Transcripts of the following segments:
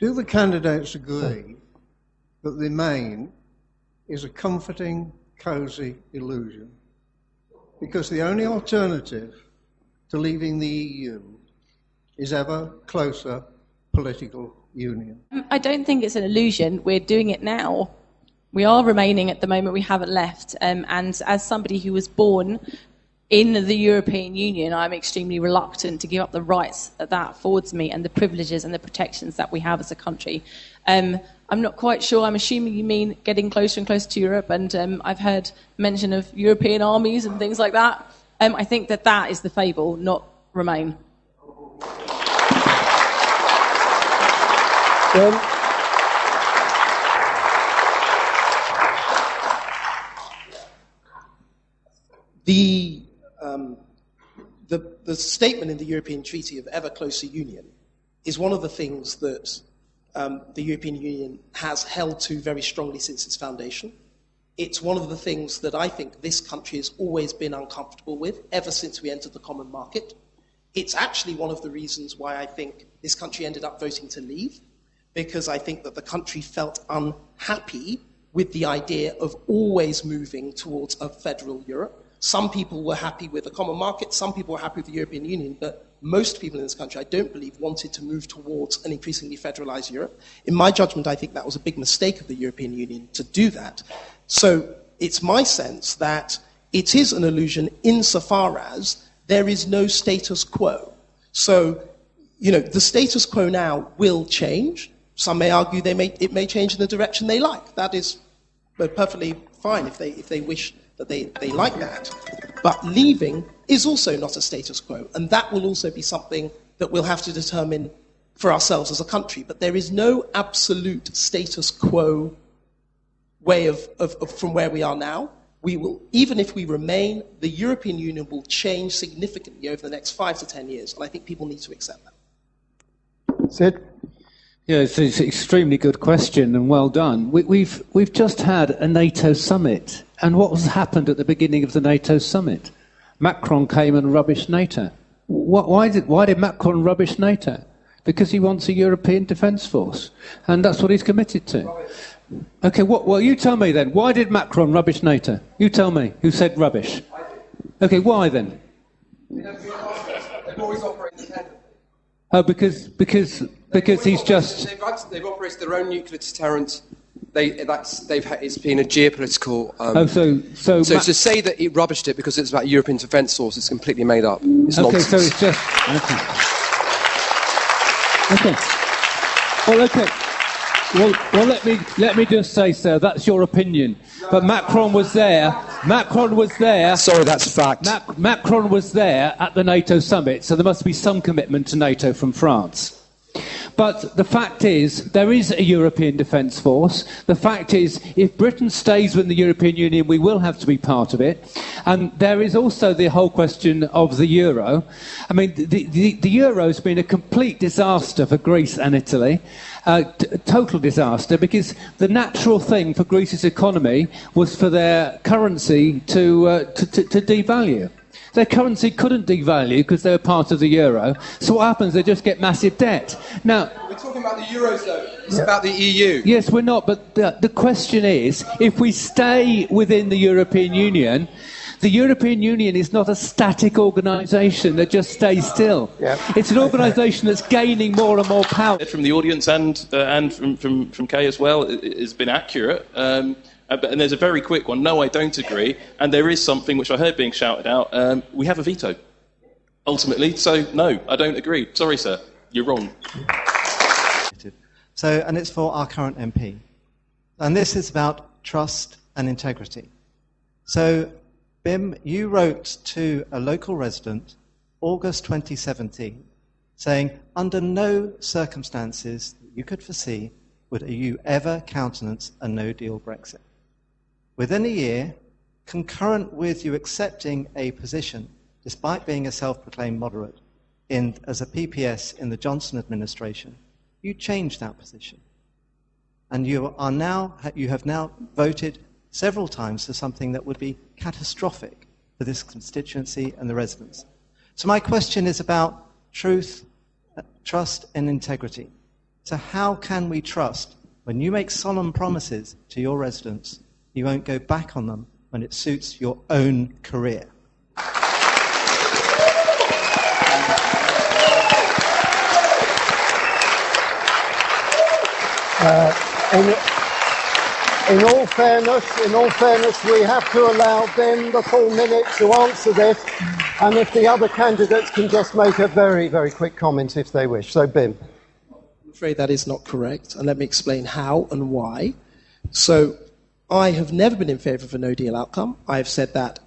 Do the candidates agree that the Remain is a comforting, cosy illusion? Because the only alternative to leaving the EU is ever closer political union. I don't think it's an illusion. We're doing it now. We are remaining at the moment. We haven't left. And as somebody who was born in the European Union, I'm extremely reluctant to give up the rights that affords me and the privileges and the protections that we have as a country. I'm not quite sure. I'm assuming you mean getting closer and closer to Europe, and I've heard mention of European armies and things like that. I think that is the fable, not Remain. The statement in the European Treaty of ever closer union is one of the things that the European Union has held to very strongly since its foundation. It's one of the things that I think this country has always been uncomfortable with ever since we entered the common market. It's actually one of the reasons why I think this country ended up voting to leave, because I think that the country felt unhappy with the idea of always moving towards a federal Europe. Some people were happy with the common market, some people were happy with the European Union, but most people in this country, I don't believe, wanted to move towards an increasingly federalized Europe. In my judgment, I think that was a big mistake of the European Union to do that. So it's my sense that it is an illusion insofar as there is no status quo. So, the status quo now will change. Some may argue it may change in the direction they like. That is perfectly fine if they wish that they like that. But leaving is also not a status quo, and that will also be something that we'll have to determine for ourselves as a country. But there is no absolute status quo way of from where we are now. We will, even if we remain, the European Union will change significantly over the next 5 to 10 years, and I think people need to accept that. Sid? Yeah, it's an extremely good question, and well done. We've just had a NATO summit, and what has happened at the beginning of the NATO summit? Macron came and rubbished NATO. Why did Macron rubbish NATO? Because he wants a European defence force, and that's what he's committed to. Okay, well, you tell me then. Why did Macron rubbish NATO? You tell me. Who said rubbish? Okay, why then? They've always operated independently. Oh, because he's just... They've operated their own nuclear deterrent. It's been a geopolitical... So to say that he rubbished it because it's about European defence force is completely made up. It's nonsense. So it's just... Okay. Well, let me just say, sir, that's your opinion. But Macron was there. Sorry, that's a fact. Macron was there at the NATO summit, so there must be some commitment to NATO from France. But the fact is, there is a European defence force. The fact is, if Britain stays within the European Union, we will have to be part of it. And there is also the whole question of the euro. I mean, the euro has been a complete disaster for Greece and Italy. Total disaster, because the natural thing for Greece's economy was for their currency to devalue. Their currency couldn't devalue because they were part of the euro. So what happens? They just get massive debt. Now, we're talking about the Eurozone. It's about the EU. Yes, we're not. But the question is, if we stay within the European Union, the European Union is not a static organisation that just stays still. Yeah. It's an organisation that's gaining more and more power. From the audience and from Kay as well, it has been accurate. And there's a very quick one. No, I don't agree. And there is something which I heard being shouted out. We have a veto, ultimately. So, no, I don't agree. Sorry, sir. You're wrong. So, and it's for our current MP. And this is about trust and integrity. So, Bim, you wrote to a local resident, August 2017, saying, under no circumstances that you could foresee would you ever countenance a no-deal Brexit. Within a year, concurrent with you accepting a position, despite being a self-proclaimed moderate, as a PPS in the Johnson administration, you changed that position. And you have now voted several times for something that would be catastrophic for this constituency and the residents. So my question is about truth, trust and integrity. So how can we trust when you make solemn promises to your residents, you won't go back on them when it suits your own career? In all fairness, we have to allow Ben the full minute to answer this, and if the other candidates can just make a very, very quick comment if they wish. So, Ben. I'm afraid that is not correct, and let me explain how and why. So, I have never been in favour of a no-deal outcome. I've said that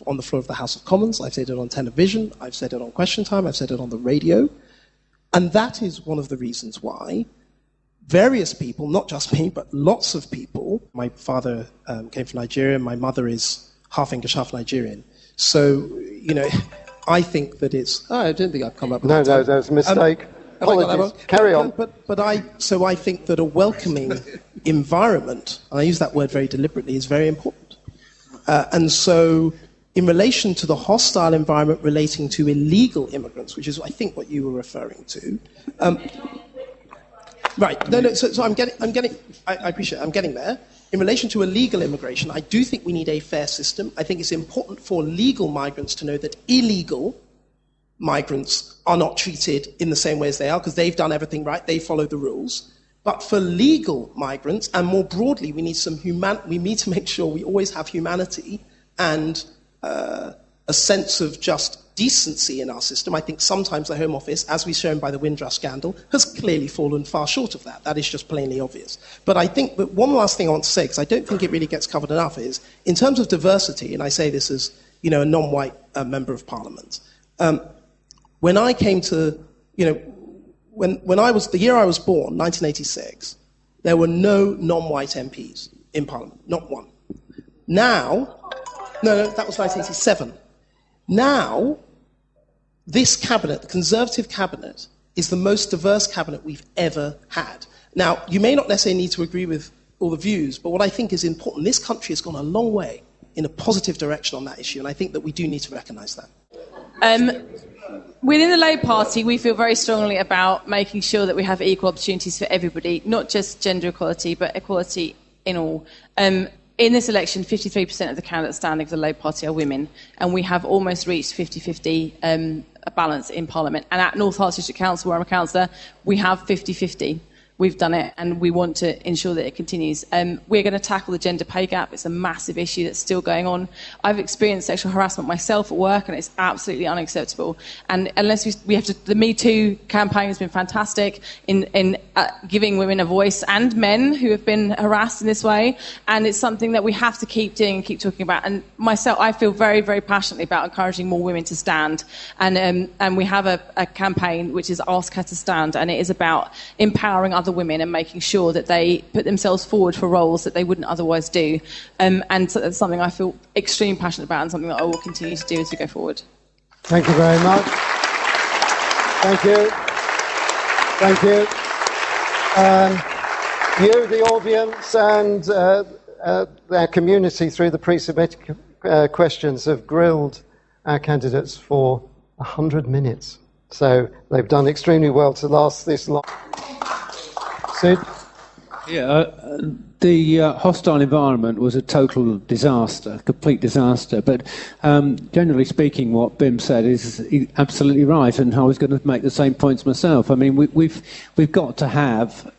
on the floor of the House of Commons, I've said it on television, I've said it on Question Time, I've said it on the radio, and that is one of the reasons why various people, not just me, but lots of people. My father came from Nigeria. My mother is half English, half Nigerian. So, I think that it's... I don't think I've come up with that. No, there's a mistake. Apologies. Carry on. But I think that a welcoming environment, and I use that word very deliberately, is very important. And so, in relation to the hostile environment relating to illegal immigrants, which is, I think, what you were referring to... Right. No. So I'm getting. I appreciate it. I'm getting there. In relation to illegal immigration, I do think we need a fair system. I think it's important for legal migrants to know that illegal migrants are not treated in the same way as they are, because they've done everything right. They follow the rules. But for legal migrants, and more broadly, we need we need to make sure we always have humanity and a sense of just decency in our system. I think sometimes the Home Office, as we've shown by the Windrush scandal, has clearly fallen far short of that. That is just plainly obvious. But I think that one last thing I want to say, because I don't think it really gets covered enough, is in terms of diversity, and I say this as a non-white member of Parliament, when I came to, when I was, the year I was born, 1986, there were no non-white MPs in Parliament, not one. Now, no, that was 1987. Now, this cabinet, the Conservative cabinet, is the most diverse cabinet we've ever had. Now, you may not necessarily need to agree with all the views, but what I think is important, this country has gone a long way in a positive direction on that issue, and I think that we do need to recognise that. Within the Labour Party, we feel very strongly about making sure that we have equal opportunities for everybody, not just gender equality, but equality in all. In this election, 53% of the candidates standing for the Labour Party are women, and we have almost reached 50-50 balance in Parliament. And at North Herts District Council, where I'm a councillor, we have 50-50. We've done it, and we want to ensure that it continues. We're going to tackle the gender pay gap. It's a massive issue that's still going on. I've experienced sexual harassment myself at work, and it's absolutely unacceptable. And unless we have to, the Me Too campaign has been fantastic in giving women a voice, and men who have been harassed in this way. And it's something that we have to keep doing and keep talking about. And myself, I feel very, very passionately about encouraging more women to stand. And we have a campaign which is Ask Her to Stand, and it is about empowering other women and making sure that they put themselves forward for roles that they wouldn't otherwise do. And so that's something I feel extremely passionate about, and something that I will continue to do as we go forward. Thank you very much. Thank you. Thank you. You, the audience, and their community through the pre-submitted questions have grilled our candidates for 100 minutes. So they've done extremely well to last this long. Sid? Yeah, the hostile environment was a total disaster, complete disaster. But generally speaking, what Bim said is absolutely right, and I was going to make the same points myself. I mean, we've got to have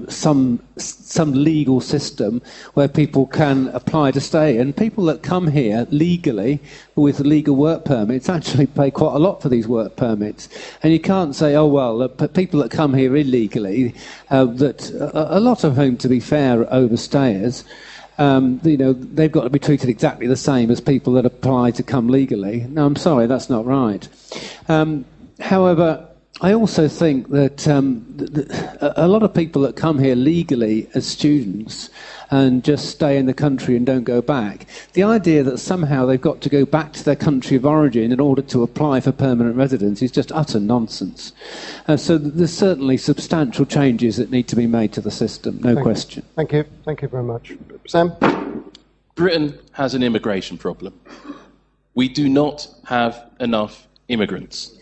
some legal system where people can apply to stay, and people that come here legally with legal work permits actually pay quite a lot for these work permits. And you can't say, oh well, people that come here illegally, that a lot of whom, to be fair, are overstayers. They've got to be treated exactly the same as people that apply to come legally. No, I'm sorry, that's not right. However, I also think that a lot of people that come here legally as students and just stay in the country and don't go back, the idea that somehow they've got to go back to their country of origin in order to apply for permanent residence is just utter nonsense. So there's certainly substantial changes that need to be made to the system, no question. Thank you. Thank you very much. Sam? Britain has an immigration problem. We do not have enough immigrants.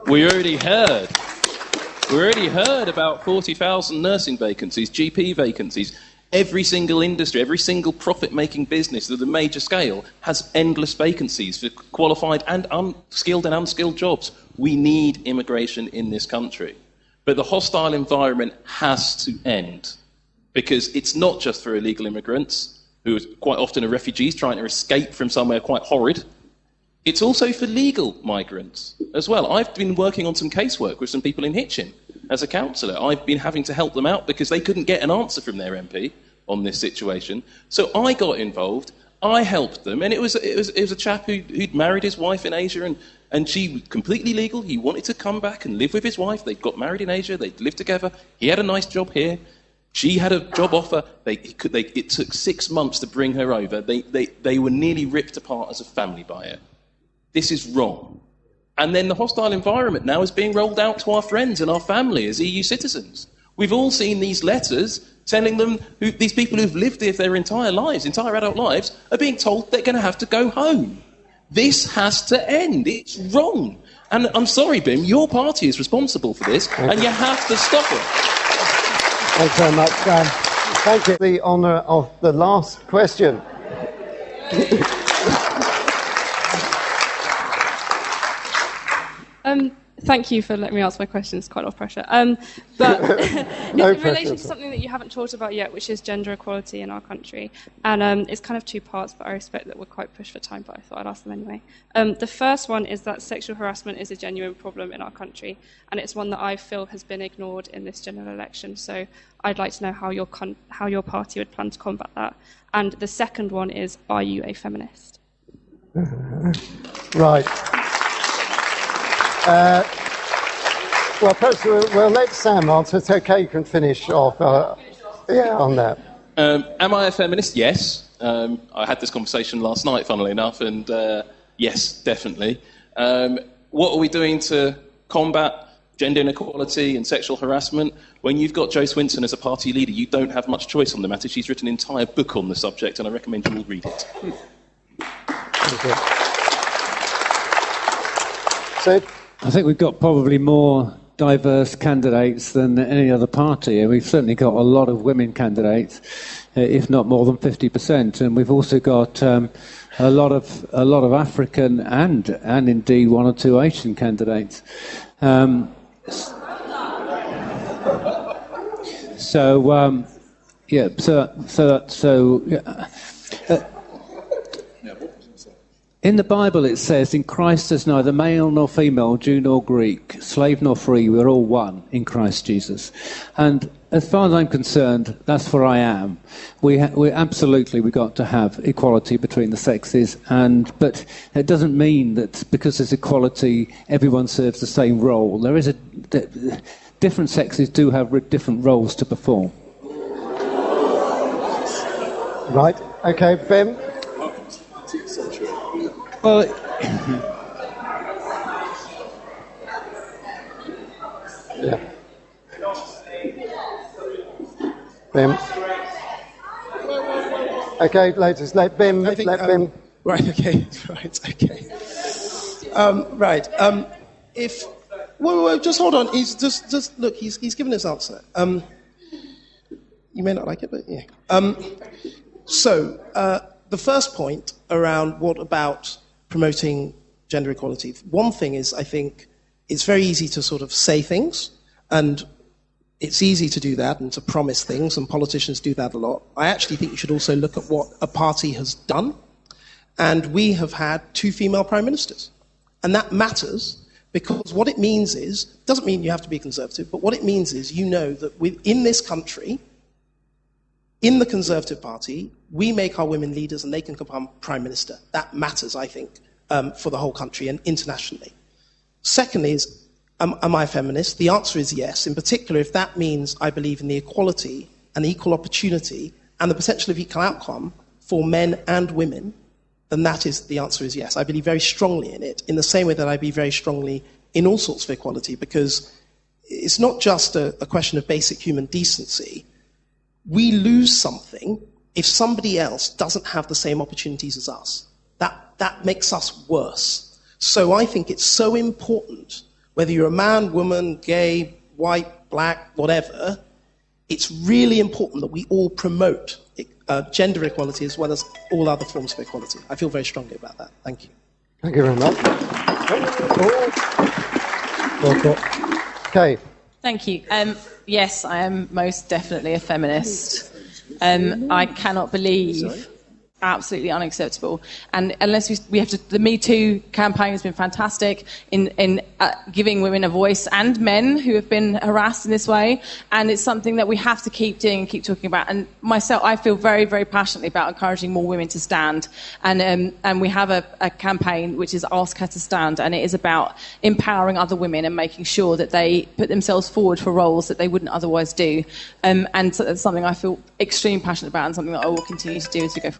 We already heard We already heard about 40,000 nursing vacancies, GP vacancies. Every single industry, every single profit-making business at a major scale has endless vacancies for qualified and skilled and unskilled jobs. We need immigration in this country. But the hostile environment has to end, because it's not just for illegal immigrants, who quite often are refugees trying to escape from somewhere quite horrid. It's also for legal migrants as well. I've been working on some casework with some people in Hitchin as a councillor. I've been having to help them out because they couldn't get an answer from their MP on this situation. So I got involved, I helped them, and it was a chap who'd married his wife in Asia, and she was completely legal. He wanted to come back and live with his wife. They'd got married in Asia, they'd lived together. He had a nice job here. She had a job offer. It took 6 months to bring her over. They were nearly ripped apart as a family by it. This is wrong. And then the hostile environment now is being rolled out to our friends and our family as EU citizens. We've all seen these letters telling them these people who've lived here their entire adult lives, are being told they're going to have to go home. This has to end. It's wrong. And I'm sorry, Bim, your party is responsible for this, and you have to stop it. Thanks very much. Thank you. The honour of the last question. Thank you for letting me ask my question. It's quite off pressure. But No in pressure relation at to all. something that you haven't talked about yet, which is gender equality in our country, and it's kind of two parts, but I respect that we're quite pushed for time, but I thought I'd ask them anyway. The first one is that sexual harassment is a genuine problem in our country, and it's one that I feel has been ignored in this general election. So I'd like to know how your party would plan to combat that. And the second one is, are you a feminist? Right. Well, perhaps we'll let Sam answer. It's okay, you can finish off on that. Am I a feminist? Yes. I had this conversation last night, funnily enough, and yes, definitely. What are we doing to combat gender inequality and sexual harassment? When you've got Jo Swinson as a party leader, you don't have much choice on the matter. She's written an entire book on the subject, and I recommend you all read it. Thank you. So, I think we've got probably more diverse candidates than any other party, and we've certainly got a lot of women candidates, if not more than 50%, and we've also got a lot of African and indeed one or two Asian candidates. In the Bible it says, in Christ there's neither male nor female, Jew nor Greek, slave nor free, we're all one in Christ Jesus. And as far as I'm concerned, that's where I am. We absolutely, we've got to have equality between the sexes, but it doesn't mean that because there's equality, everyone serves the same role. There is different sexes do have different roles to perform. right, okay, Ben. Well, Yeah. Ben. Okay, ladies, let Ben. I think, let Ben. Right. Okay. Right. Okay. If whoa, just hold on. He's just look. He's given his answer. You may not like it, but yeah. So the first point around what about promoting gender equality. One thing is, I think it's very easy to sort of say things, and it's easy to do that and to promise things, and politicians do that a lot. I actually think you should also look at what a party has done, and we have had 2 female prime ministers. And that matters, because what it means is, doesn't mean you have to be conservative, but what it means is you know that within this country, in the Conservative Party, we make our women leaders and they can become prime minister. That matters, I think, for the whole country and internationally. Second is, am I a feminist? The answer is yes. In particular, if that means I believe in the equality and the equal opportunity and the potential of equal outcome for men and women, then the answer is yes. I believe very strongly in it, in the same way that I believe very strongly in all sorts of equality, because it's not just a question of basic human decency. We lose something if somebody else doesn't have the same opportunities as us. That makes us worse. So I think it's so important, whether you're a man, woman, gay, white, black, whatever, it's really important that we all promote gender equality as well as all other forms of equality. I feel very strongly about that. Thank you. Thank you very much. Okay. Thank you. Yes, I am most definitely a feminist. I cannot believe, absolutely unacceptable. And unless we have to, the Me Too campaign has been fantastic in giving women a voice and men who have been harassed in this way. And it's something that we have to keep doing and keep talking about. And myself, I feel very, very passionately about encouraging more women to stand. And we have a campaign which is Ask Her to Stand, and it is about empowering other women and making sure that they put themselves forward for roles that they wouldn't otherwise do. And so that's something I feel extremely passionate about and something that I will continue to do as we go forward.